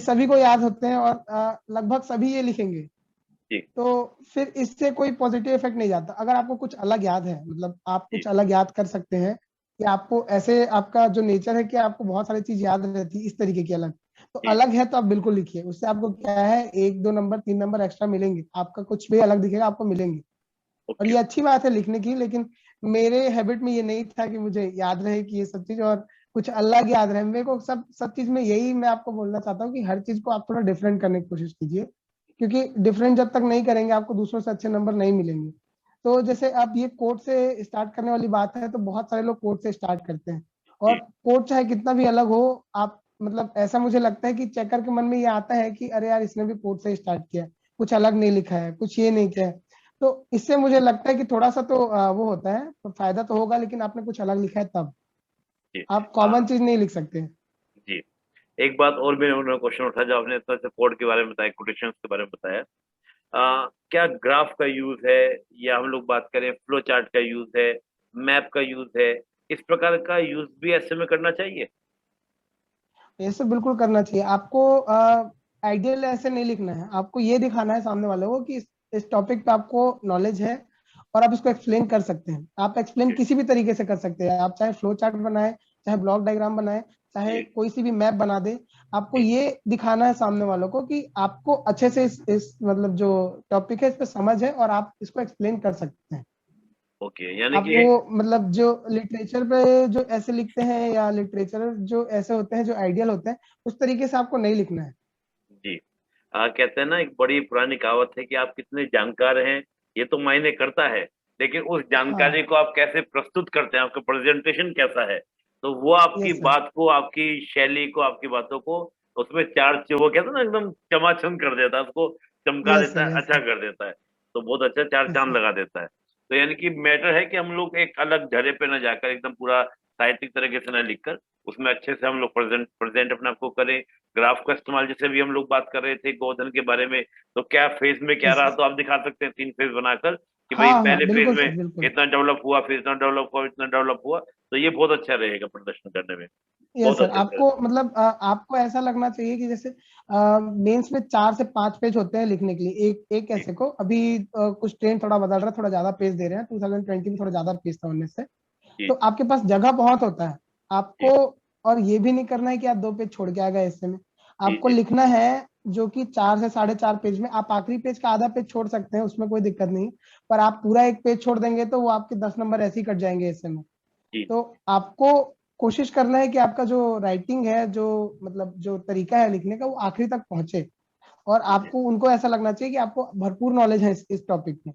सभी को याद होते हैं और लगभग सभी ये लिखेंगे, जी तो फिर इससे कोई पॉजिटिव इफेक्ट नहीं जाता। अगर आपको कुछ अलग याद है, मतलब आप जी कुछ अलग याद कर सकते हैं, कि आपको ऐसे, आपका जो नेचर है कि आपको बहुत सारी चीज याद रहती है इस तरीके की अलग, तो जी। अलग है तो आप बिल्कुल लिखिए। उससे आपको क्या है, 1 2 नंबर 3 नंबर एक्स्ट्रा मिलेंगे, आपका कुछ भी अलग दिखेगा आपको मिलेंगे। और ओके। ये अच्छी बात है लिखने की, लेकिन मेरे हैबिट में ये नहीं था कि मुझे याद रहे कि ये सब चीज और कुछ अलग याद रहे। मेरे को सब सब चीज में यही मैं आपको बोलना चाहता हूँ कि हर चीज को आप थोड़ा डिफरेंट करने की कोशिश कीजिए, क्योंकि डिफरेंट जब तक नहीं करेंगे आपको दूसरों से अच्छे नंबर नहीं मिलेंगे। तो जैसे आप ये कोट से स्टार्ट करने वाली बात है, तो बहुत सारे लोग कोट से स्टार्ट करते हैं, और जी कोट चाहे कितना भी अलग हो, आप मतलब ऐसा मुझे लगता है कि चेकर के मन में ये आता है कि अरे यार इसने भी कोट से स्टार्ट किया, कुछ अलग नहीं लिखा है, कुछ ये नहीं किया है। तो इससे मुझे लगता है कि थोड़ा सा तो वो होता है, तो फायदा तो होगा, लेकिन आपने कुछ अलग लिखा है तब जी। आप हाँ कॉमन चीज नहीं लिख सकते। जी। एक बात और भी उन्होंने क्वेश्चन उठा, जो आपने इतना कोड के बारे में बताया, कोटेशन के बारे में बताया, क्या ग्राफ का यूज है, या हम लोग बात करें फ्लो चार्ट का यूज है, मैप का यूज है, इस प्रकार का यूज भी ऐसे में करना चाहिए? ये सब बिल्कुल करना चाहिए आपको। आइडियल ऐसे नहीं लिखना है, आपको ये दिखाना है सामने वाले को कि इस टॉपिक पे आपको नॉलेज है और आप इसको एक्सप्लेन कर सकते हैं। आप एक्सप्लेन जी किसी भी तरीके से कर सकते हैं, आप चाहे फ्लो चार्ट बनाए, चाहे ब्लॉक डायग्राम बनाए, चाहे जी कोई सी भी मैप बना दे। आपको जी। ये दिखाना है सामने वालों को कि आपको अच्छे से इस मतलब जो टॉपिक है इस पे समझ है और आप इसको एक्सप्लेन कर सकते हैं। ओके, यानी आप कि वो एक। मतलब जो लिटरेचर पे जो ऐसे लिखते हैं, या लिटरेचर जो ऐसे होते हैं जो आइडियल होते हैं, उस तरीके से आपको नहीं लिखना है। जी। कहते हैं ना, एक बड़ी पुरानी कहावत है कि आप कितने जानकार हैं, ये तो मायने करता है, लेकिन उस हाँ, जानकारी को आप कैसे प्रस्तुत करते हैं, आपका प्रेजेंटेशन कैसा है, तो वो आपकी यस सर। बात को, आपकी शैली को, आपकी बातों को उसमें चार, वो कहते हैं ना, एकदम चमाचम कर देता है, उसको चमका यस देता सर, है, यस अच्छा सर, कर देता है। तो बहुत अच्छा चार यस चांद सर। लगा देता है। तो यानी कि मैटर है कि हम लोग एक अलग झरे पे न जाकर एकदम पूरा साहित्यिक तरीके से न लिखकर, उसमें अच्छे से हम लोग प्रेजेंट प्रेजेंट अपने आपको करें। ग्राफ का इस्तेमाल, जैसे भी हम लोग बात कर रहे थे गोवर्धन के बारे में, तो क्या फेज में क्या यस रहा, सर। तो आप दिखा सकते हैं 3 फेज बनाकर कि भाई हाँ हाँ, पहले फेज बिल्कुल में सर, बिल्कुल। इतना डेवलप हुआ, फिर इतना डेवलप हुआ, इतना डेवलप हुआ, तो ये बहुत अच्छा रहेगा प्रदर्शन करने में। यस बहुत सर। अच्छे से। आपको मतलब आपको ऐसा लगना चाहिए कि जैसे मेंस में 4 से 5 पेज होते हैं लिखने के लिए, एक एक जी ऐसे को अभी कुछ ट्रेंड थोड़ा बदल रहा है, थोड़ा ज्यादा पेज दे रहे हैं, 2020 में थोड़ा ज्यादा पेज था उनमें से। जी तो आपके पास जगह बहुत होता है जी आपको। और ये भी नहीं करना है कि आप 2 पेज छोड़ के आ गए ऐसे में। जी आपको जी लिखना है जो कि 4 से 4.5 पेज में, आप आखिरी पेज का आधा पेज छोड़ सकते हैं, उसमें कोई दिक्कत नहीं। पर आप पूरा एक पेज छोड़ देंगे तो वो आपके 10 नंबर ऐसे ही कट जाएंगे ऐसे में। जी तो आपको कोशिश करना है कि आपका जो राइटिंग है, जो मतलब जो तरीका है लिखने का, वो आखिरी तक पहुंचे, और जी जी। आपको उनको ऐसा लगना चाहिए कि आपको भरपूर नॉलेज है इस टॉपिक में।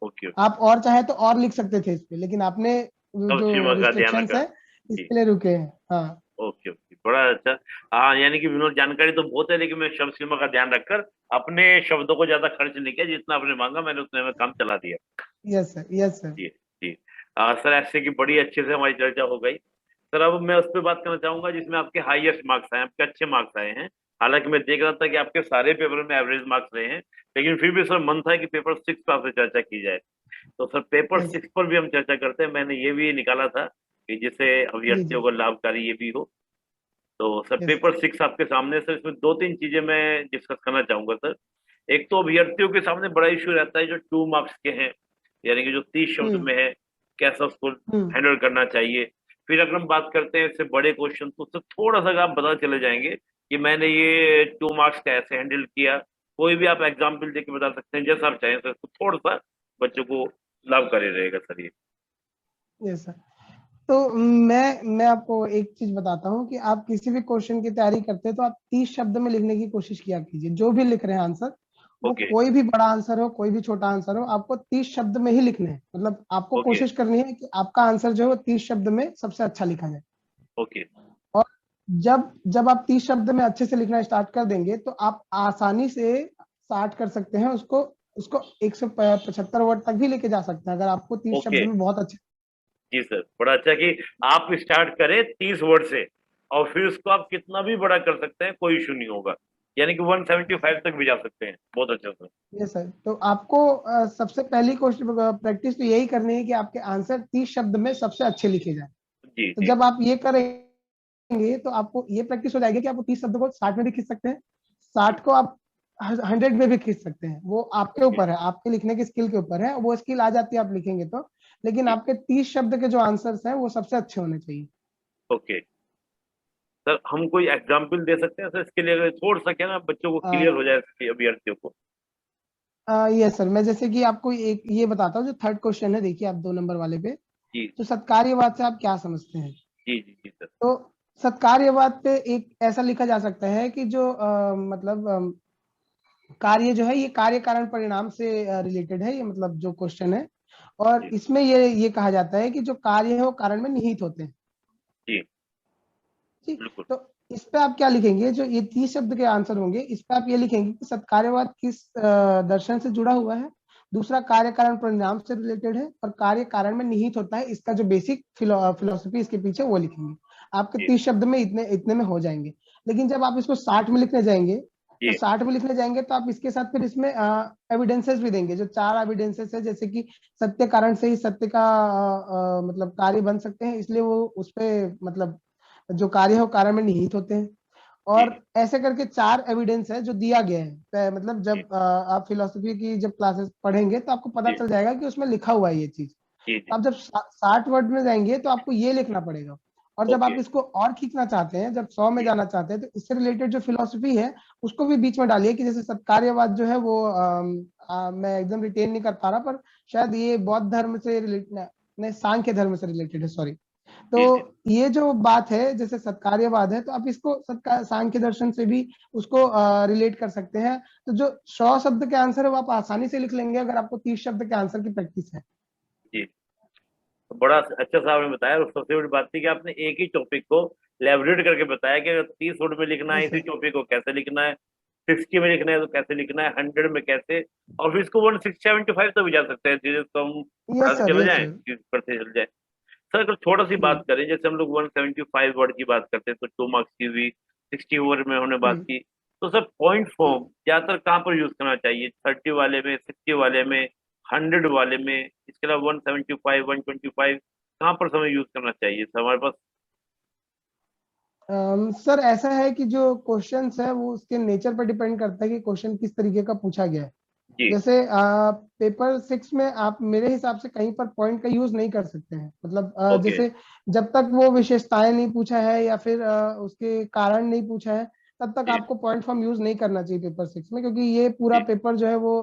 Okay okay. आप और चाहे तो और लिख सकते थे इस पे, लेकिन आपने वो सब जो सीमा का ध्यान रिस्ट्रिक्शंस रखा। है जी। इसके लिए रुके हैं। हाँ, ओके ओके, बड़ा अच्छा। हाँ, यानी कि विनोद, जानकारी तो बहुत है, लेकिन मैं शब्द सीमा का ध्यान रखकर अपने शब्दों को ज्यादा खर्च नहीं किया, जितना आपने मांगा मैंने उतने में काम चला दिया। Yes sir, yes sir. जी जी। सर, ऐसे की बड़ी अच्छे से हमारी चर्चा हो गई। सर, अब मैं उस पर बात करना चाहूंगा जिसमें आपके हाईएस्ट मार्क्स आए, आपके अच्छे मार्क्स आए हैं। हालांकि मैं देख रहा था कि आपके सारे पेपर में एवरेज मार्क्स रहे हैं, लेकिन फिर भी सर मन था कि पेपर 6 पर आपसे चर्चा की जाए। तो सर, पेपर यस। 6 पर भी हम चर्चा करते हैं। मैंने ये भी निकाला था कि जिससे जी अभ्यर्थियों जी। को लाभकारी ये भी हो। तो सर, यस। पेपर 6 आपके सामने, सर इसमें दो तीन चीजें मैं डिस्कस करना चाहूंगा सर। एक तो अभ्यर्थियों के सामने बड़ा इशू रहता है जो 2 मार्क्स के हैं, यानी कि जो 30 शब्द हम्म। में है, कैसा उसको हम्म। हैंडल करना चाहिए। फिर अगर हम बात करते हैं इससे बड़े क्वेश्चन, तो उससे थोड़ा सा आप बता चले जाएंगे कि मैंने ये 2 मार्क्स का ऐसे हैंडल किया। कोई भी आप एग्जाम्पल देके बता सकते हैं, जैसा आप चाहें सर, तो थोड़ा सा बच्चों को लाभकारी रहेगा सर ये। Yes sir. तो मैं आपको एक चीज बताता हूँ कि आप किसी भी क्वेश्चन की तैयारी करते हैं तो आप 30 शब्द में लिखने की कोशिश किया कीजिए। जो भी लिख रहे हैं आंसर, वो ओके कोई भी बड़ा आंसर हो, कोई भी छोटा आंसर हो, आपको 30 शब्द में ही लिखने हैं। मतलब आपको ओके कोशिश करनी है कि आपका आंसर जो है वो 30 शब्द में सबसे अच्छा लिखा जाए। ओके। और जब जब आप 30 शब्द में अच्छे से लिखना स्टार्ट कर देंगे तो आप आसानी से 60 कर सकते हैं उसको। उसको 175 वर्ड तक भी लेके जा सकते हैं, अगर आपको 30 शब्द ओके। में बहुत अच्छे। जी सर, बड़ा अच्छा कि आप स्टार्ट करें 30 वर्ड से, और फिर उसको आप कितना भी बड़ा कर सकते हैं, कोई इशू नहीं होगा। यानी कि 175 तक भी जा सकते हैं। बहुत अच्छा सर। ये सर, तो आपको सबसे पहली क्वेश्चन प्रैक्टिस तो यही करनी है कि आपके आंसर 30 शब्द में सबसे अच्छे लिखे जाए। जी तो जी जब आप ये करेंगे तो आपको ये प्रैक्टिस हो जाएगी कि आप 30 शब्द को 60 में भी खींच सकते हैं, 60 को आप 100 में भी खींच सकते हैं, वो आपके ऊपर है, आपके लिखने की स्किल के ऊपर है, वो स्किल आ जाती है आप लिखेंगे तो। लेकिन आपके 30 शब्द के जो आंसर्स हैं वो सबसे अच्छे होने चाहिए। ओके सर, हम कोई एग्जाम्पल दे सकते हैं सर इसके लिए, अगर छोड़ सके ना बच्चों को क्लियर हो जाए इसके अभ्यर्थियों को। यस सर, मैं जैसे कि आपको एक ये बताता हूँ, जो थर्ड क्वेश्चन है, देखिए आप 2 नंबर वाले पे, जी तो सत्कार्यवाद से आप क्या समझते हैं? जी जी जी सर। तो सत्कार्यवाद पे एक ऐसा लिखा जा सकता है कि जो मतलब कार्य जो है ये कार्य कारण परिणाम से रिलेटेड है, ये मतलब जो क्वेश्चन है। और जी इसमें ये कहा जाता है कि जो कार्य है वो कारण में निहित होते हैं। जी ठीक। बिल्कुल। तो इस पे आप क्या लिखेंगे, जो ये 30 शब्द के आंसर होंगे, इस पे आप ये लिखेंगे कि सत्कार्यवाद किस दर्शन से जुड़ा हुआ है, दूसरा कार्य कारण परिणाम से रिलेटेड है, और कार्य कारण में निहित होता है, इसका जो बेसिक फिलोसफी इसके पीछे वो लिखेंगे। आपके जी 30 शब्द में इतने इतने में हो जाएंगे। लेकिन जब आप इसको 60 में लिखने जाएंगे, तो जी 60 में लिखने जाएंगे तो आप इसके साथ फिर इसमें एविडेंसेस भी देंगे, जो 4 एविडेंसेस है, जैसे कि सत्य कारण से ही सत्य का मतलब कार्य बन सकते हैं, इसलिए वो उस पे मतलब जो कार्य है वो कारण में निहित होते हैं। जी और ऐसे करके 4 एविडेंस है जो दिया गया है, मतलब जी जब आप फिलोसफी की जब क्लासेस पढ़ेंगे तो आपको पता जी चल जाएगा कि उसमें लिखा हुआ है ये चीज। जी तो जी। आप जब 60 वर्ड में जाएंगे तो आपको ये लिखना पड़ेगा। और जब ओके। आप इसको और खींचना चाहते हैं, जब 100 में जी जाना चाहते हैं, तो इससे रिलेटेड जो फिलोसफी है उसको भी बीच में डालिए, कि जैसे सत्कार्यवाद जो है वो मैं एकदम रिटेन नहीं कर पा रहा, पर शायद ये बौद्ध धर्म से रिलेटेड, नहीं सांख्य धर्म से रिलेटेड है, सॉरी। तो जी जी ये जो बात है, जैसे सत्कार्यवाद है, तो आप इसको सत्कार सांख्य दर्शन से भी उसको रिलेट कर सकते हैं। तो जो 100 शब्द के आंसर है वो आप आसानी से लिख लेंगे, अगर आपको 30 शब्द के आंसर की प्रैक्टिस है। जी। तो बड़ा अच्छा सा आपने बताया, और सबसे बड़ी बात थी कि आपने एक ही टॉपिक को लेबोरेट करके बताया कि अगर 30 वर्ड में लिखना है यस इसी सर। टॉपिक को कैसे लिखना है, 60 में लिखना है तो कैसे लिखना है, 100 में कैसे, और फिर इसको 175 तो भी जा सकते हैं चीजें, तो हम यस बढ़ाते सर। चले यस जाएं, सर। चीज करते चले जाए। सर अगर थोड़ा सी बात हम्म। करें, जैसे हम लोग 175 वर्ड की बात करते हैं तो 2 मार्क्स की हुई, 60 वर्ड में हमने बात हम्म। की, तो सर पॉइंट फॉर्म ज्यादातर कहाँ पर यूज करना चाहिए, 30 वाले में, 60 वाले में, 100 वाले में, इसके अलावा 175, 125, कहाँ पर समय यूज करना चाहिए सर हमारे पास? सर ऐसा है कि जो क्वेश्चंस है वो उसके नेचर पर डिपेंड करता है कि क्वेश्चन किस तरीके का पूछा गया है। जी। जैसे पेपर 6 में आप मेरे हिसाब से कहीं पर पॉइंट का यूज नहीं कर सकते हैं, मतलब ओके। जैसे जब तक वो विशेषताएं नहीं पूछा है या फिर उसके कारण नहीं पूछा है, तब तक जी आपको पॉइंट फॉर्म यूज नहीं करना चाहिए पेपर 6 में, क्योंकि ये पूरा जी पेपर जो है वो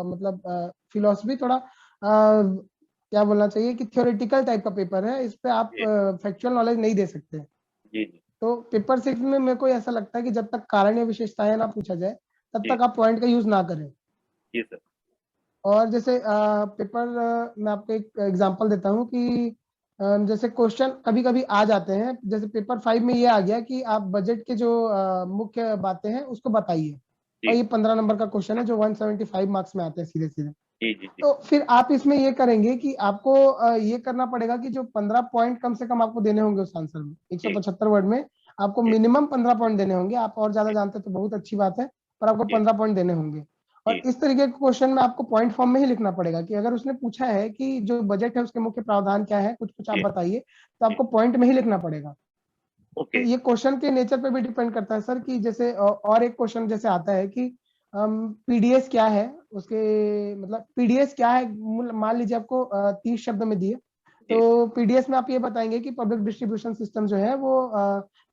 मतलब फिलोसफी थोड़ा क्या बोलना चाहिए कि थ्योरेटिकल टाइप का पेपर है, इस पे आप जी फैक्चुअल नॉलेज नहीं दे सकते। जी जी तो पेपर 6 में मेरे को ऐसा लगता है कि जब तक कारण या विशेषताएं ना पूछा जाए, तब जी तक आप पॉइंट का यूज ना करें। जी सर। और जैसे पेपर मैं आपको एक एग्जांपल देता हूँ कि जैसे क्वेश्चन कभी कभी आ जाते हैं, जैसे पेपर 5 में ये आ गया कि आप बजट के जो मुख्य बातें हैं उसको बताइए। और जी ये 15 नंबर का क्वेश्चन है जो 175 मार्क्स में आते हैं सीधे सीधे। जी जी जी तो फिर आप इसमें ये करेंगे कि आपको ये करना पड़ेगा कि जो 15 पॉइंट कम से कम आपको देने होंगे उस आंसर में, जी 175 वर्ड में आपको जी मिनिमम 15 पॉइंट देने होंगे। आप और ज्यादा जानते तो बहुत अच्छी बात है, पर आपको जी 15 पॉइंट देने होंगे। जी और इस तरीके के क्वेश्चन में आपको पॉइंट फॉर्म में ही लिखना पड़ेगा, कि अगर उसने पूछा है कि जो बजट है उसके मुख्य प्रावधान क्या है, कुछ कुछ आप जी बताइए, तो जी। आपको पॉइंट में ही लिखना पड़ेगा। तो ओके। ये क्वेश्चन के नेचर पे भी डिपेंड करता है सर, कि जैसे और एक क्वेश्चन जैसे आता है कि पीडीएस क्या है, उसके मतलब पीडीएस क्या है, मान लीजिए आपको 30 शब्द में दिए, जी तो पीडीएस में आप ये बताएंगे कि पब्लिक डिस्ट्रीब्यूशन सिस्टम जो है वो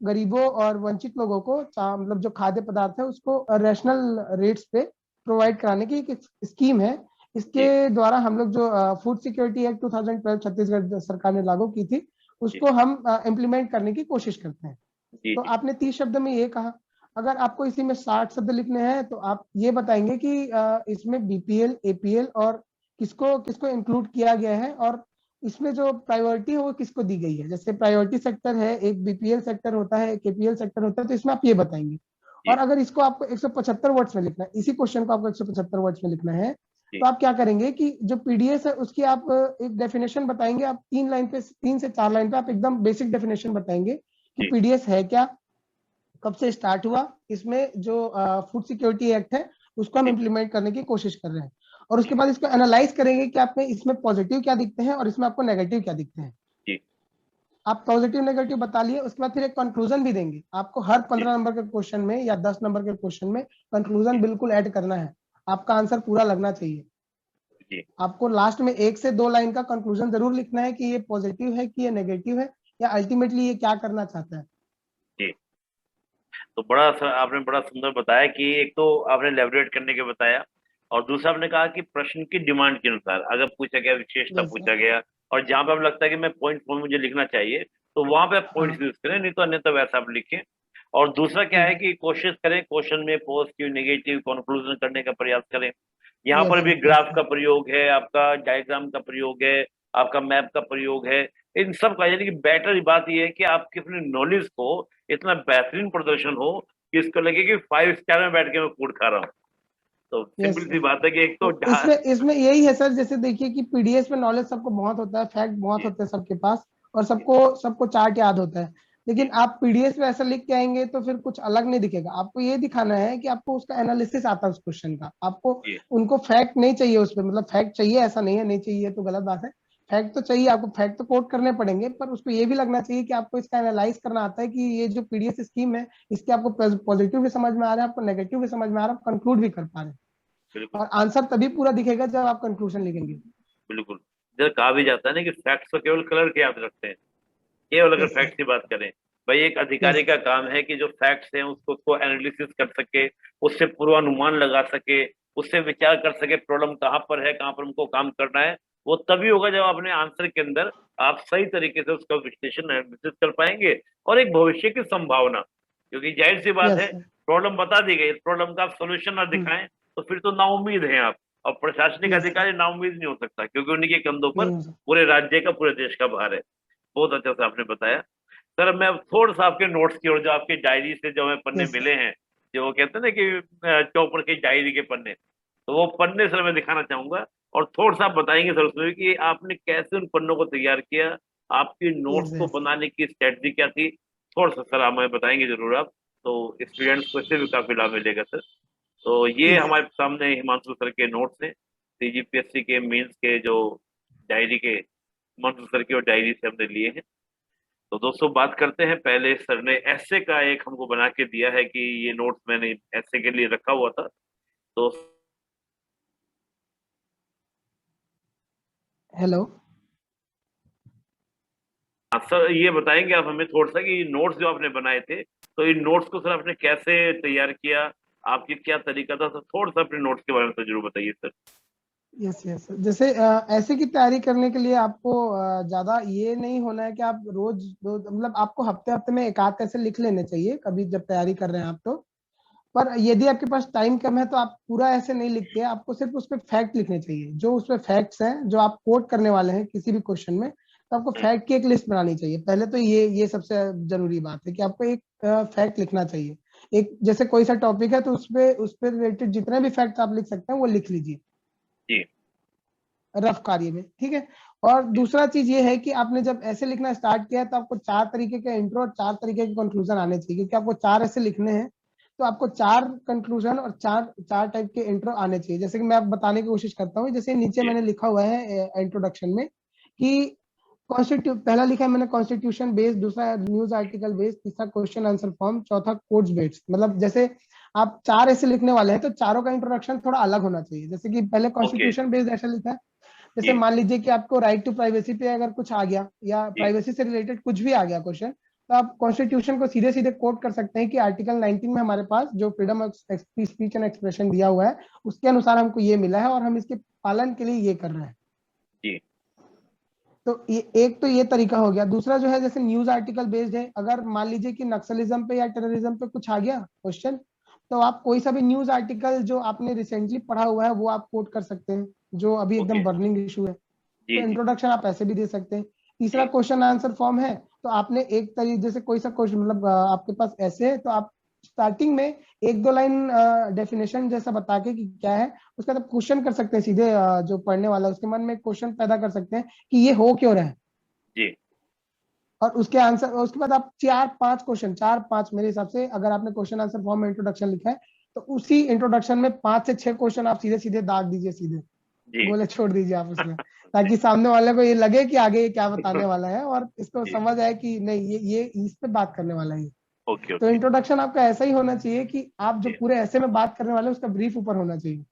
गरीबों और वंचित लोगों को मतलब जो खाद्य पदार्थ है उसको रैशनल रेट्स पे प्रोवाइड कराने की एक स्कीम है। जी इसके द्वारा हम लोग जो फूड सिक्योरिटी एक्ट 2012 छत्तीसगढ़ सरकार ने लागू की थी, जी उसको हम इम्प्लीमेंट करने की कोशिश करते हैं। जी तो जी आपने 30 शब्द में ये कहा, अगर आपको इसी में 60 शब्द लिखने हैं तो आप ये बताएंगे कि इसमें बीपीएल एपीएल और किसको किसको इंक्लूड किया गया है, और इसमें जो प्रायोरिटी है वो किसको दी गई है। जैसे प्रायोरिटी सेक्टर है, एक बीपीएल सेक्टर होता है, एक एपीएल सेक्टर होता है, तो इसमें आप ये बताएंगे। जी और अगर इसको आपको 175 वर्ड्स में लिखना है, इसी क्वेश्चन को आपको 175 वर्ड्स में लिखना है, जी तो आप क्या करेंगे कि जो पीडीएस है उसकी आप एक डेफिनेशन बताएंगे। आप 3 लाइन पे, 3 से 4 लाइन पे आप एकदम बेसिक डेफिनेशन बताएंगे कि जी पीडीएस है क्या, कब से स्टार्ट हुआ, इसमें जो फूड सिक्योरिटी एक्ट है उसको हम जी इम्प्लीमेंट करने की कोशिश कर रहे हैं। और उसके जी बाद इसको एनालाइज करेंगे कि आपने इसमें पॉजिटिव क्या दिखते हैं और इसमें आपको नेगेटिव क्या दिखते हैं। जी आप पॉजिटिव नेगेटिव बता लिए, उसके बाद फिर एक कंक्लूजन भी देंगे आपको। हर 15 नंबर के क्वेश्चन में या 10 नंबर के क्वेश्चन में कंक्लूजन बिल्कुल ऐड करना है, आपका आंसर पूरा लगना चाहिए। आपको लास्ट में 1 से 2 लाइन का कंक्लूजन जरूर लिखना है कि ये पॉजिटिव है कि ये नेगेटिव है, या अल्टीमेटली ये क्या करना चाहता है। जी, तो आपने बड़ा सुंदर बताया कि एक तो आपने लेबोरेट करने के बताया, और दूसरा आपने कहा कि प्रश्न की डिमांड के अनुसार अगर पूछा गया, विशेषता यस पूछा गया, और जहां पे आपको लगता है कि मैं पॉइंट फॉर्म मुझे लिखना चाहिए, तो वहां पे आप पॉइंट्स यूज करें, नहीं तो अन्यथा वैसा आप लिखें। और दूसरा क्या है कि कोशिश करें क्वेश्चन में पॉजिटिव नेगेटिव कंक्लूजन करने का प्रयास करें। यहाँ पर यस भी यस ग्राफ का प्रयोग है, आपका डायग्राम का प्रयोग है, आपका मैप का प्रयोग है, इन सब का, यानी कि बेटर बात यह है कि आपकी अपनी नॉलेज को इतना बेहतरीन प्रदर्शन हो कि इसको लगे कि 5 स्टार में बैठ के मैं फूड खा रहा हूँ। तो यस सिंपल सी सर। बात है कि एक तो तो इसमें यही है सर, जैसे देखिए कि पीडीएफ में नॉलेज सबको बहुत होता है, फैक्ट बहुत जी, होते हैं सबके पास, और जी, सबको सबको चार्ट याद होता है। जी, लेकिन आप पीडीएफ में ऐसा लिख के आएंगे तो फिर कुछ अलग नहीं दिखेगा। आपको ये दिखाना है कि आपको उसका एनालिसिस आता है उस क्वेश्चन का। आपको जी, उनको फैक्ट नहीं चाहिए उसमें, मतलब फैक्ट चाहिए ऐसा नहीं है, नहीं चाहिए तो गलत बात है। फैक्ट तो चाहिए आपको, फैक्ट तो कोट करने पड़ेंगे, पर उसको ये भी लगना चाहिए कि आपको इसका एनालाइज करना आता है कि ये जो पीडीएफ स्कीम है, इसके आपको पॉजिटिव भी समझ में आ रहा है, आपको नेगेटिव भी समझ में आ रहा है, आप कंक्लूड भी कर पा रहे हैं। बिल्कुल, और आंसर तभी पूरा दिखेगा जब आप कंक्लूजन लिखेंगे। बिल्कुल। जैसे कहा भी जाता है ना कि फैक्ट्स को केवल कलर के याद रखते हैं, केवल अगर यस सर। फैक्ट्स की बात करें, भाई एक अधिकारी यस का काम है कि जो फैक्ट्स हैं उसको एनालिसिस कर सके, उससे पूर्वानुमान लगा सके, उससे विचार कर सके प्रॉब्लम कहाँ पर है, कहाँ पर हमको काम करना है। वो तभी होगा जब अपने आंसर के अंदर आप सही तरीके से उसका विश्लेषण एनालिसिस कर पाएंगे, और एक भविष्य की संभावना, क्योंकि जाहिर सी बात यस है, सर। प्रॉब्लम बता दी गई, प्रॉब्लम का आप सोल्यूशन ना दिखाएं तो फिर तो नाउम्मीद हैं आप। और प्रशासनिक यस सर। अधिकारी नाउम्मीद नहीं हो सकता, क्योंकि उन्हीं के कंधों पर नहीं हो सकता। पूरे राज्य का, पूरे देश का भार है। बहुत अच्छा से आपने बताया। सर मैं अब थोड़ा सा आपके नोट्स की ओर, जो आपकी डायरी से जो हमें पन्ने यस। मिले हैं, जो वो कहते हैं ना कि चौपड़ की डायरी के पन्ने, तो वो पन्ने सर मैं दिखाना चाहूंगा, और थोड़ा सा आप बताएंगे सर उसमें भी कि आपने कैसे उन पन्नों को तैयार किया, आपकी नोट्स यस को यस। बनाने की स्ट्रेटजी क्या थी। थोड़ा सा सर हमें बताएंगे जरूर आप, तो स्टूडेंट्स को इससे भी काफी लाभ मिलेगा सर। तो ये यस। हमारे सामने हिमांशु सर के नोट्स हैं, सीजीपीएससी के मेंस के जो डायरी के, हिमांशु सर की और डायरी से हमने लिए हैं। तो दोस्तों बात करते हैं, पहले सर ने ऐसे का एक हमको बना के दिया है कि ये नोट्स मैंने ऐसे के लिए रखा हुआ था। तो हेलो। सर ये बताएंगे आप हमें थोड़ा सा कि ये नोट्स जो आपने बनाए थे, तो इन नोट्स को सर आपने कैसे तैयार किया, आपकी क्या तरीका था, तो थोड़ा सा अपने नोट्स के बारे में तो जरूर बताइए सर। Yes yes. जैसे ऐसे की तैयारी करने के लिए आपको ज्यादा ये नहीं होना है कि आप रोज मतलब आपको हफ्ते हफ्ते में एक आध ऐसे लिख लेने चाहिए कभी जब तैयारी कर रहे हैं आप तो। पर यदि आपके पास टाइम कम है तो आप पूरा ऐसे नहीं लिखते, आपको सिर्फ उस पर फैक्ट लिखने चाहिए, जो उसमें फैक्ट्स हैं जो आप कोट करने वाले हैं किसी भी क्वेश्चन में, तो आपको हम्म, फैक्ट की एक लिस्ट बनानी चाहिए। पहले तो ये सबसे जरूरी बात है कि आपको एक फैक्ट लिखना चाहिए। एक जैसे कोई सा टॉपिक है तो उस पे रिलेटेड जितने भी फैक्ट आप लिख सकते हैं वो लिख लीजिए जी, रफ कार्य में, ठीक है। और दूसरा चीज ये है कि आपने जब ऐसे लिखना स्टार्ट किया है तो आपको 4 तरीके के इंट्रो और 4 तरीके के कंक्लूजन आने चाहिए, क्योंकि आपको 4 ऐसे लिखने हैं। तो आपको 4 कंक्लूजन और चार चार टाइप के इंट्रो आने चाहिए। जैसे कि मैं आप बताने की कोशिश करता हूँ, जैसे नीचे जी, मैंने लिखा हुआ है इंट्रोडक्शन में कि पहला लिखा है मैंने कॉन्स्टिट्यूशन बेस्ड, दूसरा न्यूज आर्टिकल बेस्ड, तीसरा क्वेश्चन आंसर फॉर्म, चौथा कोड्स बेस्ड। मतलब जैसे आप 4 ऐसे लिखने वाले हैं तो चारों का इंट्रोडक्शन थोड़ा अलग होना चाहिए। जैसे कि पहले ओके, कॉन्स्टिट्यूशन बेस्ड ऐसा लिखा है, जैसे जी, मान लीजिए कि आपको राइट टू प्राइवेसी पे अगर कुछ आ गया या जी, प्राइवेसी से रिलेटेड कुछ भी आ गया क्वेश्चन, तो आप कॉन्स्टिट्यूशन को सीधे सीधे कोट कर सकते हैं कि आर्टिकल 19 में हमारे पास जो freedom of speech and expression दिया हुआ है उसके अनुसार हमको ये मिला है और हम इसके पालन के लिए ये कर रहे हैं। जी, तो ये एक तो ये तरीका हो गया। दूसरा जो है जैसे न्यूज आर्टिकल बेस्ड है, अगर मान लीजिए कि नक्सलिज्म पे या टेररिज्म पे कुछ आ गया क्वेश्चन, तो आप कोई सा भी न्यूज आर्टिकल जो आपने रिसेंटली पढ़ा हुआ है वो आप कोट कर सकते हैं, जो अभी ओके, एकदम बर्निंग इशू है। जी, तो जी, इंट्रोडक्शन आप ऐसे भी दे सकते हैं। तीसरा जी, क्वेश्चन आंसर फॉर्म है, तो आपने एक तरीके जैसे कोई सा क्वेश्चन मतलब आपके पास ऐसे है तो आप स्टार्टिंग में 1-2 लाइन डेफिनेशन जैसा बता के कि क्या है, उसका तो क्वेश्चन कर सकते हैं सीधे। जो पढ़ने वाला है उसके मन में क्वेश्चन पैदा कर सकते हैं कि ये हो क्यों रहा है, जी, और उसके आंसर उसके बाद आप 4-5 क्वेश्चन, 4-5 मेरे हिसाब से अगर आपने क्वेश्चन आंसर फॉर्म में इंट्रोडक्शन लिखा है तो उसी इंट्रोडक्शन में 5 से 6 क्वेश्चन आप सीधे सीधे दाग दीजिए, सीधे जी, गोले छोड़ दीजिए आप उसमें। ताकि सामने वाले को ये लगे कि आगे ये क्या बताने वाला है और इसको जी। समझ आए कि नहीं ये इस पे बात करने वाला है ये। ओके तो ओके। इंट्रोडक्शन आपका ऐसा ही होना चाहिए कि आप जो जी पूरे ऐसे में बात करने वाले हैं उसका ब्रीफ ऊपर होना चाहिए।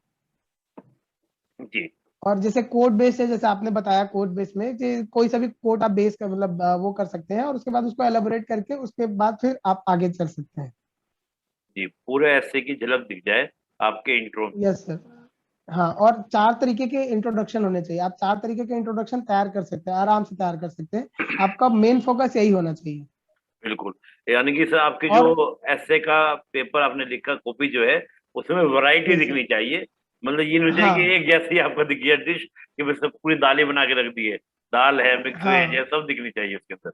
जी और जैसे कोड बेस्ड है, जैसे आपने बताया कोड बेस्ड में कि कोई सा भी कोड आप बेस कर मतलब वो कर सकते हैं और उसके बाद उसको एलाबोरेट करके उसके बाद फिर आप आगे चल सकते हैं। जी, पूरे ऐसे की झलक दिख जाए आपके इंट्रो में। Yes sir. हाँ, और 4 तरीके के इंट्रोडक्शन होने चाहिए। आप 4 तरीके के इंट्रोडक्शन तैयार कर सकते हैं, आराम से तैयार कर सकते हैं। आपका मेन फोकस यही होना चाहिए। बिल्कुल। यानी कि सर आपके जो और ऐसे का पेपर आपने लिखा कॉपी जो है उसमें वैरायटी यस सर। दिखनी चाहिए। मतलब ये नहीं चाहिए कि हाँ एक जैसी आपको दिखी है डिश कि बस सब पूरी दालें बना के रख दी है। दाल है, मिक्स वेज है, हाँ सब दिखनी चाहिए उसके अंदर।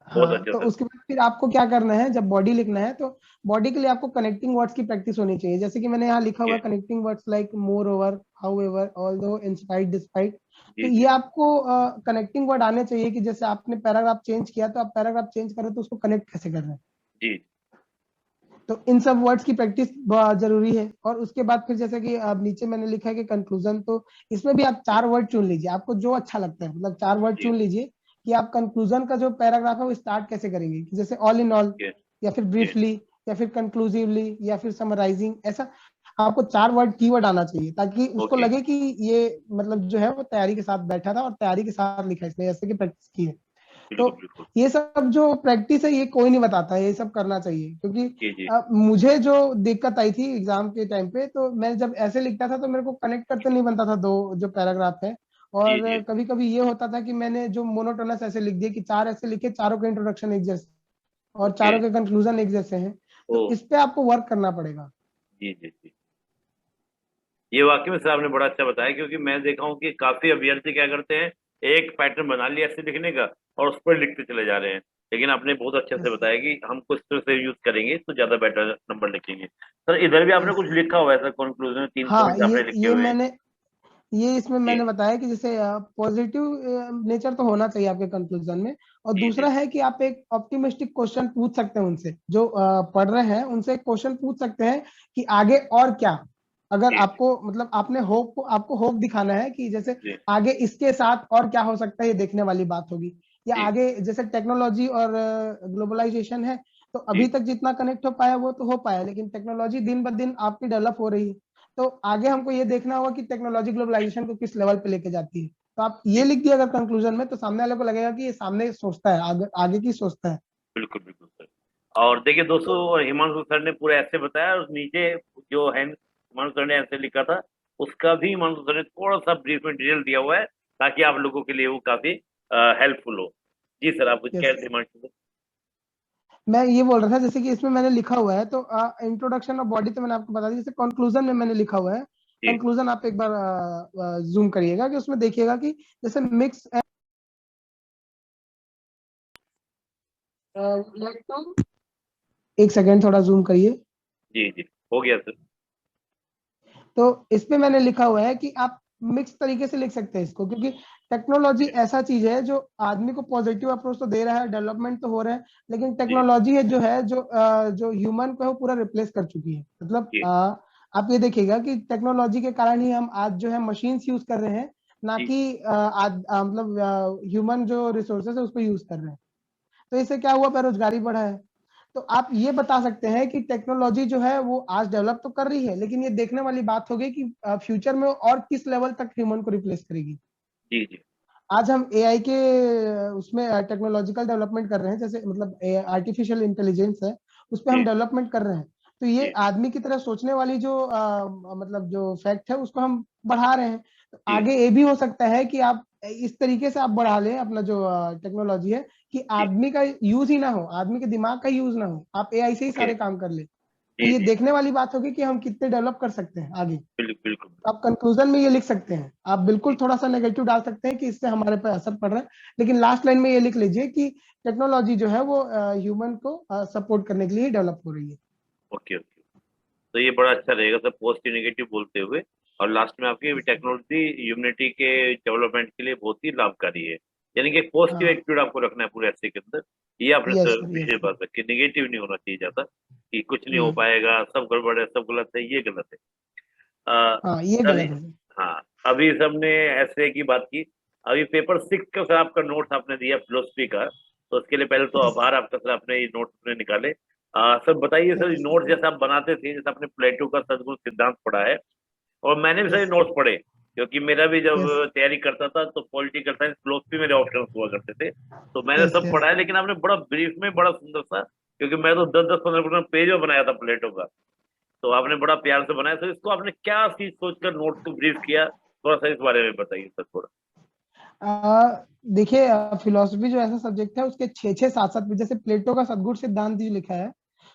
बहुत हाँ, अच्छा तो सर। उसके बाद फिर आपको क्या करना है, जब बॉडी लिखना है तो बॉडी के लिए आपको कनेक्टिंग वर्ड्स की प्रैक्टिस होनी चाहिए। जैसे कि मैंने यहाँ लिखा हुआ ओके। है connecting words like more over, how ever, although, in spite, despite. तो जी ये जी आपको कनेक्टिंग वर्ड आने चाहिए कि जैसे आपने पैराग्राफ चेंज किया तो आप पैराग्राफ चेंज करें तो उसको कनेक्ट कैसे कर रहे हैं। जी। तो इन सब वर्ड्स की प्रैक्टिस जरूरी है। और उसके बाद फिर जैसे कि अब नीचे मैंने लिखा है कि कंक्लूजन, तो इसमें भी आप 4 वर्ड चुन लीजिए, आपको जो अच्छा लगता है, मतलब 4 वर्ड जी। चुन लीजिए कि आप कंक्लूजन का जो पैराग्राफ है वो स्टार्ट कैसे करेंगे, कि जैसे ऑल इन ऑल, ओके। या फिर जी ब्रीफली, या फिर कंक्लूसिवली, या फिर समराइजिंग। ऐसा आपको 4 वर्ड कीवर्ड आना चाहिए ताकि उसको ओके। लगे कि ये मतलब जो है वो तैयारी के साथ बैठा था और तैयारी के साथ लिखा है इसने, ऐसे की प्रैक्टिस की है। तो बिल्कुल बिल्कुल। ये सब जो प्रैक्टिस है ये कोई नहीं बताता है, ये सब करना चाहिए। क्योंकि जी जी मुझे जो दिक्कत आई थी एग्जाम के टाइम पे, तो मैं जब ऐसे लिखता था तो मेरे को कनेक्ट करते नहीं बनता था दो जो पैराग्राफ है। जी और जी। कभी कभी ये होता था कि मैंने जो मोनोटोनस ऐसे लिख दिए कि 4 ऐसे लिखे, चारों के इंट्रोडक्शन एक जैसे और ओके। चारों के कंक्लूजन एक जैसे हैं। ओ। तो इस पे आपको वर्क करना पड़ेगा। जी जी जी। ये वाकई में सर आपने बड़ा अच्छा बताया क्योंकि मैं देखा हूँ कि काफी अभ्यर्थी क्या करते हैं, एक पैटर्न बना लिया ऐसे लिखने का और उस पर लिखते चले जा रहे हैं। लेकिन आपने बहुत अच्छे से यस बताया कि हम कुछ तरह से यूज करेंगे तो ज्यादा बेटर नंबर लिखेंगे। सर इधर भी आपने यस। कुछ लिखा हुआ है सर, कंक्लूजन में 3 पॉइंट हाँ, आपने लिखे ये हुए हैं। मैंने ये इसमें जी मैंने बताया कि जैसे पॉजिटिव नेचर तो होना चाहिए आपके कंक्लूजन में। और जी जी दूसरा है कि आप एक ऑप्टिमिस्टिक क्वेश्चन पूछ सकते हैं उनसे, जो पढ़ रहे हैं उनसे एक क्वेश्चन पूछ सकते हैं कि आगे और क्या। अगर जी आपको मतलब आपने होप आपको होप दिखाना है कि जैसे जी आगे इसके साथ और क्या हो सकता है, ये देखने वाली बात होगी। या जी आगे जैसे टेक्नोलॉजी और ग्लोबलाइजेशन है, तो जी अभी तक जितना कनेक्ट हो पाया वो तो हो पाया, लेकिन टेक्नोलॉजी दिन ब दिन आपकी डेवलप हो रही है। तो आगे हमको ये देखना होगा कि टेक्नोलॉजी ग्लोबलाइजेशन को किस लेवल पे लेके जाती है। तो आप ये जी। लिख दिया अगर कंक्लूजन में, तो सामने वाले को लगेगा कि ये सामने सोचता है, आगे आगे की सोचता है। बिल्कुल बिल्कुल सर। और देखिए तो दोस्तों, हिमांशु सर ने पूरा ऐसे बताया और नीचे जो है हिमांशु सर ने ऐसे लिखा था उसका भी हिमांशु सर ने थोड़ा सा ब्रीफ में डिटेल दिया हुआ है ताकि आप लोगों के लिए वो काफी हेल्पफुल हो। जी सर, आप कुछ कह यस, रहे थे हिमांशु सर? मैं ये बोल रहा था जैसे कि इसमें मैंने लिखा हुआ है, तो इंट्रोडक्शन और बॉडी तो मैंने आपको बता दी, जैसे कंक्लूजन में मैंने लिखा हुआ है। जी कंक्लूजन आप एक बार जूम करिएगा कि उसमें देखिएगा कि जैसे मिक्स, एक सेकेंड थोड़ा जूम करिए। जी जी। हो गया सर। तो इस पे मैंने लिखा हुआ है कि आप मिक्स तरीके से लिख सकते हैं इसको, क्योंकि टेक्नोलॉजी जी ऐसा चीज है जो आदमी को पॉजिटिव अप्रोच तो दे रहा है, डेवलपमेंट तो हो रहा है, लेकिन जी टेक्नोलॉजी है जो ह्यूमन को है वो पूरा रिप्लेस कर चुकी है। मतलब जी आप ये देखिएगा कि टेक्नोलॉजी के कारण ही हम आज जो है मशीन्स यूज कर रहे हैं, ना जी कि मतलब ह्यूमन जो रिसोर्सेज है उसको यूज कर रहे हैं। तो इससे क्या हुआ, बेरोजगारी बढ़ा है। तो आप ये बता सकते हैं कि टेक्नोलॉजी जो है वो आज डेवलप तो कर रही है, लेकिन ये देखने वाली बात होगी कि फ्यूचर में और किस लेवल तक ह्यूमन को रिप्लेस करेगी। जी जी आज हम एआई के उसमें टेक्नोलॉजिकल डेवलपमेंट कर रहे हैं, जैसे मतलब आर्टिफिशियल इंटेलिजेंस है, उस पर हम जी डेवलपमेंट कर रहे हैं। तो ये जी आदमी की तरह सोचने वाली जो मतलब जो फैक्ट है उसको हम बढ़ा रहे हैं। तो जी आगे ये भी हो सकता है कि आप इस तरीके से आप बढ़ा लें अपना जो टेक्नोलॉजी है, कि जी। आदमी का यूज ही ना हो, आदमी के दिमाग का यूज ना हो, आप एआई से ही ओके। सारे काम कर ले। तो जी ये जी। देखने वाली बात होगी कि हम कितने डेवलप कर सकते हैं आगे। बिल्कुल बिल्कुल। आप कंक्लूजन में ये लिख सकते हैं, आप बिल्कुल जी। थोड़ा सा नेगेटिव डाल सकते हैं कि इससे हमारे पे असर पड़ रहा है, लेकिन लास्ट लाइन में ये लिख लीजिए कि टेक्नोलॉजी जो है वो ह्यूमन को सपोर्ट करने के लिए डेवलप हो रही है। Okay okay. तो ये बड़ा अच्छा रहेगा सर, पॉजिटिव नेगेटिव बोलते हुए। और लास्ट में आपकी यस सर। टेक्नोलॉजी ह्यूमनिटी के डेवलपमेंट के लिए बहुत ही लाभकारी है। यानी कि पॉजिटिव हाँ। एटीट्यूड आपको रखना है पूरे ऐसे के अंदर। ये आपने यस सर सर, यस विशेष सर। बात रखी, निगेटिव नहीं होना चाहिए ज्यादा कि कुछ नहीं हो हम्म। पाएगा, सब गड़बड़ है, सब गलत है, ये गलत है। अ, हाँ, ये चलिए। गलत है। हाँ, अभी सबने ऐसे की बात की। अभी पेपर 6 का सर आपका नोट्स आपने दिया फिलोसफी का, तो उसके लिए पहले तो यस आभार आपका सर, आपने ये नोट्स अपने निकाले। सर बताइए सर, यस नोट्स जैसे आप बनाते थे, जैसे आपने प्लेटो का सद्गुण सिद्धांत पढ़ा है, और मैंने भी सारे यस नोट्स पढ़े, क्योंकि मेरा भी जब यस तैयारी करता था तो पॉलिटिकल साइंस फिलोसफी मेरे ऑप्शन हुआ करते थे, तो मैंने यस सब यस। पढ़ा है। लेकिन आपने बड़ा ब्रीफ में बड़ा सुंदर सा, क्योंकि मैं तो 10-10 15 पेज में बनाया था प्लेटो का, तो आपने बड़ा प्यार से बनाया। तो इसको आपने क्या चीज सोचकर नोट्स को ब्रीफ किया, थोड़ा सा इस बारे में बताइए सर थोड़ा। देखिए, फिलोसफी जो ऐसा सब्जेक्ट है उसके 6-6 7-7 पेज, जैसे प्लेटो का सद्गुण सिद्धांत जो लिखा है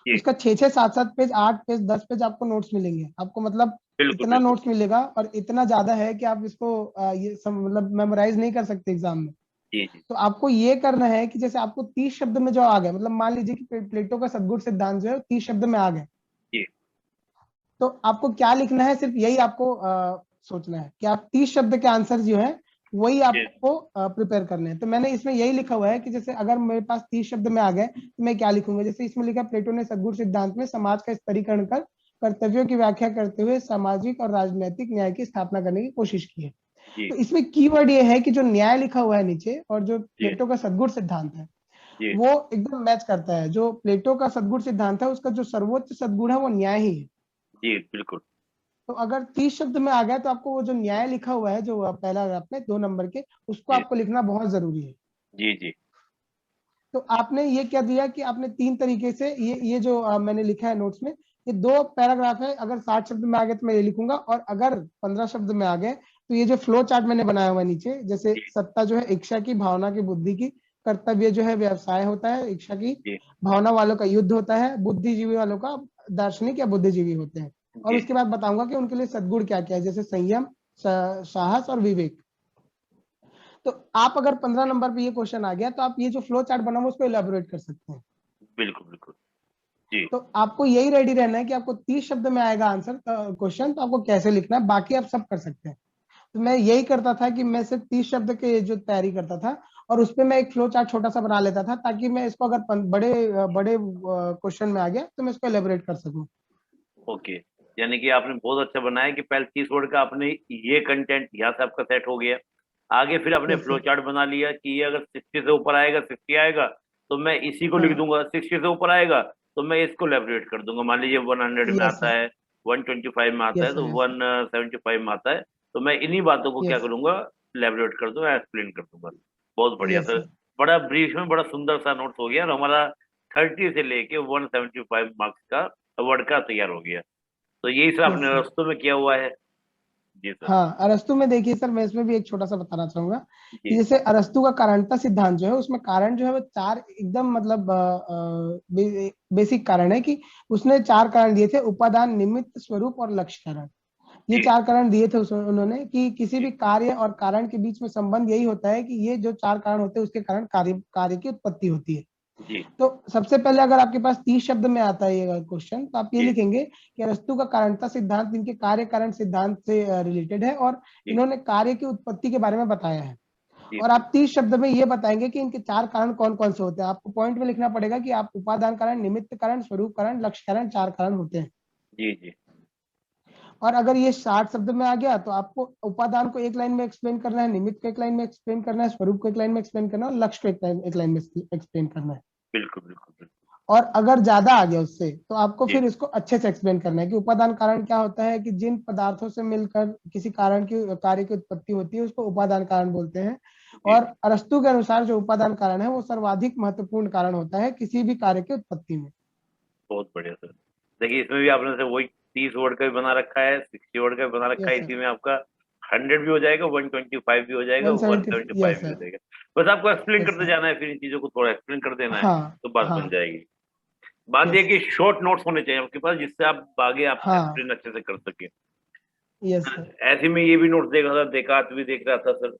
जी उसका 6-6 7-7 पेज, 8 पेज, 10 पेज आपको नोट्स मिलेंगे। आपको मतलब बिल्कुल इतना बिल्कुल। नोट्स मिलेगा और इतना ज्यादा है कि आप इसको मतलब मेमोराइज नहीं कर सकते एग्जाम में। जी जी तो आपको ये करना है कि जैसे आपको 30 शब्द में जो आ गए, मतलब मान लीजिए कि प्लेटो का सद्गुण सिद्धांत जो है 30 शब्द में आ गए, जी तो आपको क्या लिखना है, सिर्फ यही आपको सोचना है कि आप 30 शब्द के आंसर जो है वही जी आपको प्रिपेयर करने हैं। तो मैंने इसमें यही लिखा हुआ है कि जैसे अगर मेरे पास 30 शब्द में आ गए तो मैं क्या लिखूंगा। जैसे इसमें लिखा, प्लेटो ने सद्गुण सिद्धांत में समाज का स्तरीकरण कर कर्तव्यों की व्याख्या करते हुए सामाजिक और राजनीतिक न्याय की स्थापना करने की कोशिश की है। जी तो इसमें कीवर्ड ये है कि जो न्याय लिखा हुआ है नीचे और जो जी प्लेटो का सद्गुण सिद्धांत है जी वो एकदम मैच करता है। जो प्लेटो का सद्गुण सिद्धांत है उसका जो सर्वोच्च सद्गुण है वो न्याय ही है। जी बिल्कुल। तो अगर 30 शब्द में आ गया तो आपको वो जो न्याय लिखा हुआ है जो पहला ग्राफ में 2 नंबर के, उसको जी आपको लिखना बहुत जरूरी है। जी जी तो आपने ये क्या दिया कि आपने 3 तरीके से ये जो मैंने लिखा है नोट्स में, ये 2 पैराग्राफ है। अगर 60 शब्द में आ गए तो मैं ये लिखूंगा, और अगर 15 शब्द में आ गए तो ये जो फ्लो चार्ट मैंने बनाया हुआ है नीचे, जैसे जी सत्ता जो है इच्छा की, भावना की, बुद्धि की, कर्तव्य जो है व्यवसाय होता है, इच्छा की, जी भावना वालों का युद्ध होता है, बुद्धिजीवी वालों का दार्शनिक या बुद्धिजीवी होते हैं। और जी उसके बाद बताऊंगा कि उनके लिए सद्गुण क्या क्या है, जैसे संयम, साहस और विवेक। तो आप अगर 15 नंबर पे ये क्वेश्चन आ गया तो आप ये जो फ्लो चार्ट बना हुआ उसको इलेबोरेट कर सकते हैं। बिल्कुल बिल्कुल। जी तो आपको यही रेडी रहना है कि आपको 30 शब्द में आएगा आंसर क्वेश्चन, तो आपको कैसे लिखना है, बाकी आप सब कर सकते हैं। तो मैं यही करता था कि मैं सिर्फ 30 शब्द के जो तैयारी करता था और उस पर मैं एक फ्लो चार्ट छोटा सा बना लेता था, ताकि मैं इसको अगर बड़े बड़े क्वेश्चन में आ गया तो मैं इसको एलेबोरेट कर सकूं। ओके। यानी कि आपने बहुत अच्छा बनाया कि पहले 30 वर्ड का आपने ये कंटेंट यहाँ से आपका सेट हो गया, आगे फिर आपने यस फ्लो सर। चार्ट बना लिया कि ये अगर 60 से ऊपर आएगा, 60 आएगा तो मैं इसी को लिख हाँ। दूंगा, 60 से ऊपर आएगा तो मैं इसको लेबरेट कर दूंगा। मान लीजिए 100 में यस आता सर। है, 125 में आता है, यस तो सर। Yes sir. 175 में आता है, तो मैं इन्हीं बातों को क्या यस करूंगा, लेबरेट कर दूंगा, एक्सप्लेन कर दूंगा। बहुत बढ़िया यस सर। सर। बड़ा ब्रीफ में बड़ा सुंदर सा नोट्स हो गया, और हमारा 30 से लेके 175 मार्क्स का वर्ड का तैयार हो गया। तो यही सर यस आपने सर। रस्तों में किया हुआ है। जी सर। हाँ, अरस्तु में देखिए सर, मैं इसमें भी एक छोटा सा बताना चाहूंगा कि जी जैसे अरस्तु का कारणता सिद्धांत जो है उसमें कारण जो है वो 4 एकदम मतलब बेसिक कारण है कि उसने 4 कारण दिए थे: उपादान, निमित्त, स्वरूप और लक्ष्य कारण। ये जी 4 कारण दिए थे उन्होंने कि किसी जी भी कार्य और कारण के बीच में संबंध यही होता है कि ये जो 4 कारण होते हैं उसके कारण कार्य कार्य की उत्पत्ति होती है। जी तो सबसे पहले अगर आपके पास 30 शब्द में आता है ये क्वेश्चन, तो आप ये जी लिखेंगे कि अरस्तु का कारणता सिद्धांत इनके कार्य कारण सिद्धांत से रिलेटेड है और जी इन्होंने कार्य की उत्पत्ति के बारे में बताया है। जी और आप बिल्कुल। 30 शब्द में ये बताएंगे कि इनके 4 कारण कौन कौन से होते हैं। आपको पॉइंट में लिखना पड़ेगा कि आप उपादान कारण, निमित्त कारण, स्वरूप कारण, लक्ष्य कारण, 4 कारण होते हैं। जी जी और अगर ये 60 शब्द में आ गया तो आपको उपादान को एक लाइन में एक्सप्लेन करना है, निमित्त को एक लाइन में एक्सप्लेन करना है, स्वरूप को एक लाइन में एक्सप्लेन करना है और लक्ष्य को एक लाइन में एक्सप्लेन करना है। बिल्कुल बिल्कुल बिल्कुल। और अगर ज्यादा आ गया उससे तो आपको जी फिर इसको अच्छे से एक्सप्लेन करना है कि उपादान कारण क्या होता है, कि जिन पदार्थों से मिलकर किसी कारण की कार्य की उत्पत्ति होती है उसको उपादान कारण बोलते हैं। जी और जी अरस्तु के अनुसार जो उपादान कारण है वो सर्वाधिक महत्वपूर्ण कारण होता है किसी भी कार्य की उत्पत्ति में। बहुत बढ़िया सर। देखिए इसमें भी आपने से वही 30 वर्ड का भी बना रखा है, 60 वर्ड का भी बना रखा है, यस इसी सर। में आपका 100 भी हो जाएगा, 125 भी हो जाएगा, 170। 175 यस भी हो सर। जाएगा। बस आपको एक्सप्लेन यस करते सर। जाना है, फिर इन चीजों को थोड़ा एक्सप्लेन कर देना है, हाँ। तो बात हाँ। बन जाएगी। बात यह यस। कि शॉर्ट नोट्स होने चाहिए आपके पास, जिससे आप आगे आप हाँ। एक्सप्लेन अच्छे से कर सके। Yes sir. ऐसे में ये भी नोट्स देख रहा था, देखात भी देख रहा था सर,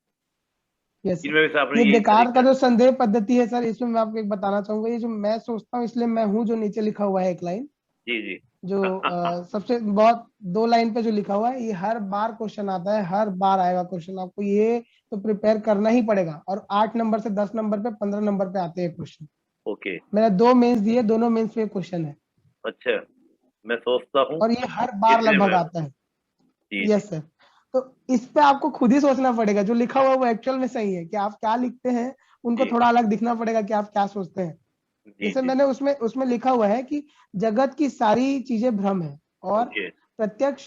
यस सर। इनमें भी सर आपने ये यही डेकार्ट का तरीका। जो संदेह पद्धति है सर, इसमें मैं आपको एक बताना चाहूंगा। ये जो मैं सोचता हूँ इसलिए मैं हूँ, जो नीचे लिखा हुआ है एक लाइन, जी जी जो सबसे बहुत 2 लाइन पे जो लिखा हुआ है, ये हर बार क्वेश्चन आता है, हर बार आएगा क्वेश्चन। आपको ये तो प्रिपेयर करना ही पड़ेगा। और 8 नंबर से 10 नंबर पे, 15 नंबर पे आते हैं क्वेश्चन। ओके। मैंने 2 मेंस दिए, दोनों मेंस पे क्वेश्चन है अच्छा, मैं सोचता हूँ, और ये हर बार इसलिए लगभग मैं। आता है। जी जी यस सर। तो इस पे आपको खुद ही सोचना पड़ेगा, जो लिखा हुआ वो एक्चुअल में सही है कि आप क्या लिखते हैं, उनको जी थोड़ा अलग दिखना पड़ेगा कि आप क्या सोचते हैं। जी जैसे जी। मैंने उसमें उसमें लिखा हुआ है कि जगत की सारी चीजें भ्रम है और ओके। प्रत्यक्ष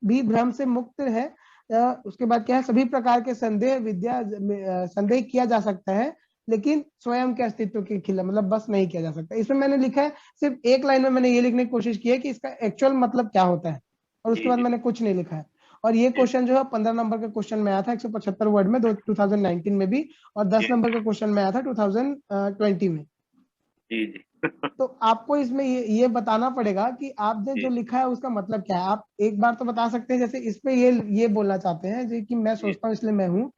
भी भ्रम से मुक्त है। उसके बाद क्या है, सभी प्रकार के संदेह किया जा सकता है, लेकिन स्वयं के अस्तित्व के खिलाफ मतलब बस नहीं किया जा सकता। इसमें मैंने लिखा है, सिर्फ एक लाइन में मैंने ये लिखने की कोशिश की है कि इसका एक्चुअल मतलब क्या होता है, और उसके जी बाद जी मैंने कुछ नहीं लिखा है। और ये जी क्वेश्चन जो है 15 नंबर का क्वेश्चन में आया था 175 वर्ड में 2019 में भी, और जी 10 नंबर का क्वेश्चन में आया था 2020 में। जी जी। तो आपको इसमें ये बताना पड़ेगा कि आपने जो जी लिखा है उसका मतलब क्या है। आप एक बार तो बता सकते हैं, जैसे इसमें ये बोलना चाहते हैं जी कि मैं जी सोचता हूँ इसलिए मैं हूँ।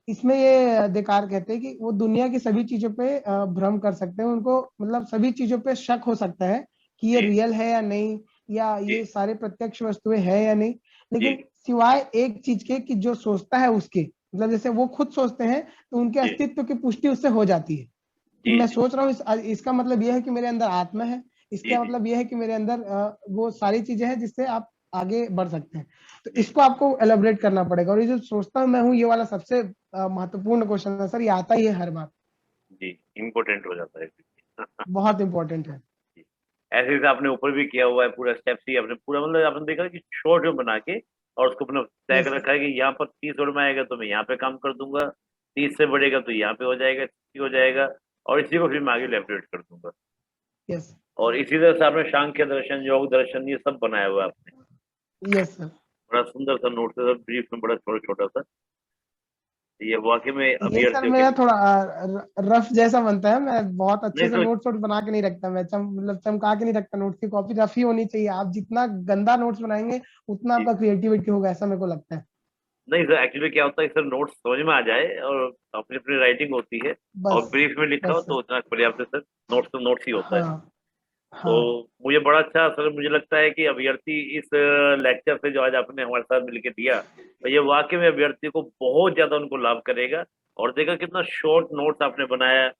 इसमें ये देकार कहते हैं कि वो दुनिया की सभी चीजों पे भ्रम कर सकते हैं, उनको मतलब सभी चीजों पे शक हो सकता है कि ये जी रियल है या नहीं, या जी ये सारे प्रत्यक्ष वस्तुएं है या नहीं। जी लेकिन सिवाय एक चीज के कि जो सोचता है उसके, मतलब जैसे वो खुद सोचते हैं तो उनके जी अस्तित्व की पुष्टि उससे हो जाती है कि जी मैं जी सोच रहा हूँ। इसका मतलब यह है कि मेरे अंदर आत्मा है। जी इसका जी मतलब यह है कि मेरे अंदर वो सारी चीजें हैं जिससे आप आगे बढ़ सकते हैं। तो जी इसको आपको एलोबरेट करना पड़ेगा। और ये जो सोचता हूँ मैं हूँ, ये वाला सबसे महत्वपूर्ण क्वेश्चन है सर, ये आता ही है हर बार। जी। इम्पोर्टेंट हो जाता है। बहुत इंपॉर्टेंट है। जी। ऐसे ही आपने ऊपर भी किया हुआ है, पूरा स्टेप्स ही आपने पूरा मतलब आपने देखा कि शॉर्ट में बना के और उसको अपना तय कर यस रखा है कि यहाँ पर 30 वर्ड में आएगा तो मैं यहाँ पे काम कर दूंगा, 30 से बढ़ेगा तो यहाँ पे हो जाएगा, 60 हो जाएगा, और इसी को फिर मैं आगे इलेबरेट कर दूंगा। यस और इसी तरह से आपने सांख्य दर्शन, योग दर्शन, ये सब बनाया हुआ है आपने। Yes sir. बड़ा सुंदर सा नोट है, ब्रीफ में बड़ा छोटा छोटा सा। ये वाकई में ये सर अभ्यर्थियों के मेरा लिए। थोड़ा रफ जैसा बनता है। मैं बहुत नहीं अच्छे से तो नोट्स वोट्स बना के नहीं रखता। मैं मतलब चमका के नहीं रखता। नोट्स की कॉपी रफ ही होनी चाहिए। आप जितना गंदा नोट्स बनाएंगे उतना आपका क्रिएटिविटी होगा, ऐसा मेरे को लगता है। नहीं सर, एक्चुअली क्या होता है सर, नोट्स समझ में आ जाए और अपनी अपनी राइटिंग होती है और बस ब्रीफ में लिखा हो बस तो सर। उतना पर्याप्त है सर। नोट्स तो नोट्स ही होता है। हाँ तो हाँ। मुझे बड़ा अच्छा सर मुझे लगता है कि अभ्यर्थी इस लेक्चर से जो आज आपने हमारे साथ मिलकर दिया, तो ये वाकई में अभ्यर्थी को बहुत ज्यादा उनको लाभ करेगा। और देखा कितना शॉर्ट नोट्स आपने बनाया,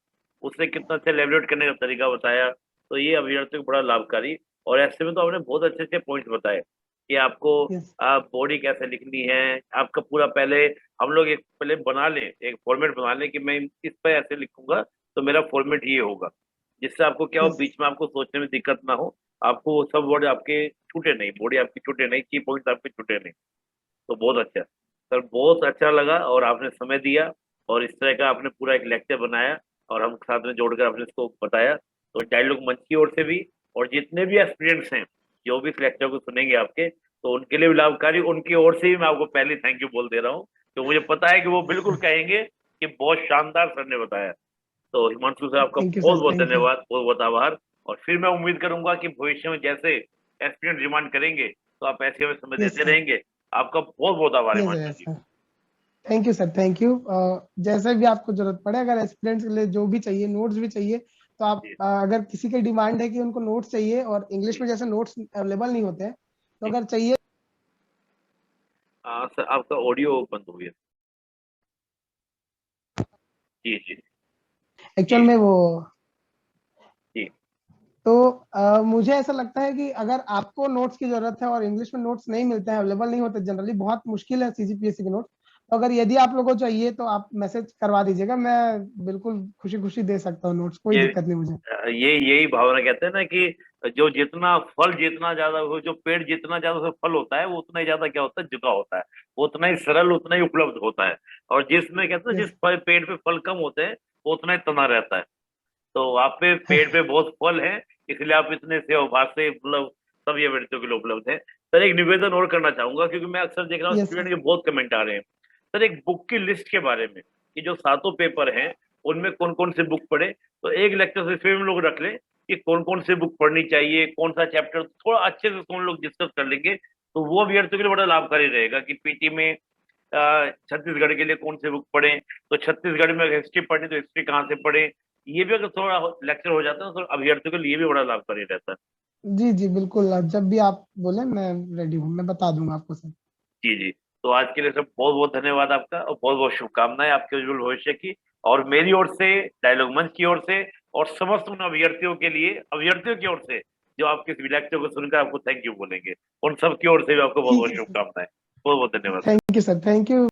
उससे कितना अच्छा एलेबरेट करने का तरीका बताया, तो ये अभ्यर्थी को बड़ा लाभकारी। और ऐसे में तो आपने बहुत अच्छे अच्छे पॉइंट्स बताए कि आपको यस बॉडी कैसे लिखनी है। आपका पूरा पहले हम लोग एक पहले बना लें, एक फॉर्मेट बना लें कि मैं इस पर ऐसे लिखूंगा तो मेरा फॉर्मेट ये होगा, जिससे आपको क्या हो, यस बीच में आपको सोचने में दिक्कत ना हो, आपको वो सब वर्ड आपके छूटे नहीं, बॉडी आपकी छूटे नहीं, की पॉइंट आपके छूटे नहीं। तो बहुत अच्छा सर, बहुत अच्छा लगा और आपने समय दिया और इस तरह का आपने पूरा एक लेक्चर बनाया और हम साथ में जोड़कर आपने इसको बताया। तो डायलॉग मंच की ओर से भी और जितने भी एस्पिरेंट्स हैं जो भी इस लेक्चर को सुनेंगे आपके, तो उनके लिए भी लाभकारी, उनकी ओर से ही मैं आपको पहले थैंक यू बोल दे रहा हूँ। तो मुझे पता है कि वो बिल्कुल कहेंगे कि बहुत शानदार सर ने बताया। तो हिमांशु सर आपका थैंक यू बहुत सर। बहुत थैंक यू। धन्यवाद, बहुत बहुत आभार। और फिर मैं उम्मीद करूंगा कि भविष्य में जैसे एस्पिरेंट डिमांड करेंगे तो आप ऐसे हमें समय यस देते सर। रहेंगे। आपका बहुत बहुत आभार यस हिमांशु यस जी। Sir. Thank you sir. Thank you. जैसे भी आपको जरूरत पड़े, अगर एस्पिरेंट्स के लिए जो भी चाहिए, नोट्स भी चाहिए, तो आप जी अगर किसी की डिमांड है कि उनको नोट्स चाहिए और इंग्लिश जी में जैसे नोट्स अवेलेबल नहीं होते हैं, तो जी। अगर चाहिए। सर आपका ऑडियो बंद हो गया। जी जी एक्चुअल जी में वो, जी तो मुझे ऐसा लगता है कि अगर आपको नोट्स की जरूरत है और इंग्लिश में नोट्स नहीं मिलते हैं, अवेलेबल नहीं होते, जनरली बहुत मुश्किल है सीजीपीएससी के नोट्स, तो अगर यदि आप लोगों को चाहिए तो आप मैसेज करवा दीजिएगा। मैं बिल्कुल खुशी खुशी दे सकता हूँ नोट्स, कोई ये दिक्कत नहीं मुझे। ये यही भावना कहते हैं ना कि जो जितना फल जितना ज्यादा हो, जो पेड़ जितना ज्यादा उसमें फल होता है वो उतना ही ज्यादा क्या होता है, जुका होता है, वो उतना ही सरल, उतना ही उपलब्ध होता है। और जिसमें कहते हैं यस। जिस पेड़ पे फल कम होते हैं वो उतना ही तना रहता है। तो आप पे पेड़ पे बहुत फल है, इसलिए आप इतने सेव भाव से मतलब सब ये व्यक्तियों के लिए उपलब्ध है। सर एक निवेदन और करना चाहूंगा, क्योंकि मैं अक्सर देख रहा हूँ यस स्टूडेंट सर। के बहुत कमेंट आ रहे हैं। सर एक बुक की लिस्ट के बारे में कि जो सातों पेपर हैं उनमें कौन कौन से बुक पढ़े, तो एक लेक्चर से हम लोग रख लें कि कौन कौन से बुक पढ़नी चाहिए, कौन सा चैप्टर, थोड़ा अच्छे से हम लोग डिस्कस कर लेंगे तो वो अभ्यर्थियों के लिए बड़ा लाभकारी रहेगा कि पीटी में छत्तीसगढ़ के लिए कौन से बुक पढ़े, तो छत्तीसगढ़ में हिस्ट्री पढ़नी तो हिस्ट्री कहाँ से पढ़े। ये भी अगर थोड़ा लेक्चर हो जाता है तो अभ्यर्थियों के लिए भी बड़ा लाभकारी रहता है। जी जी बिल्कुल, जब भी आप बोले मैं रेडी हूँ, मैं बता दूंगा आपको सर। जी जी। तो आज के लिए सब बहुत बहुत धन्यवाद आपका और बहुत बहुत शुभकामनाएं आपके उज्जवल भविष्य की। और मेरी ओर से, डायलॉग मंच की ओर से और समस्त उन अभ्यर्थियों के लिए, अभ्यर्थियों की ओर से जो आपके इस लेक्चर को सुनकर आपको थैंक यू बोलेंगे, उन सब की ओर से भी आपको बहुत ठीक बहुत है सर। शुभकामनाएं। बहुत बहुत धन्यवाद। Thank you sir, thank you.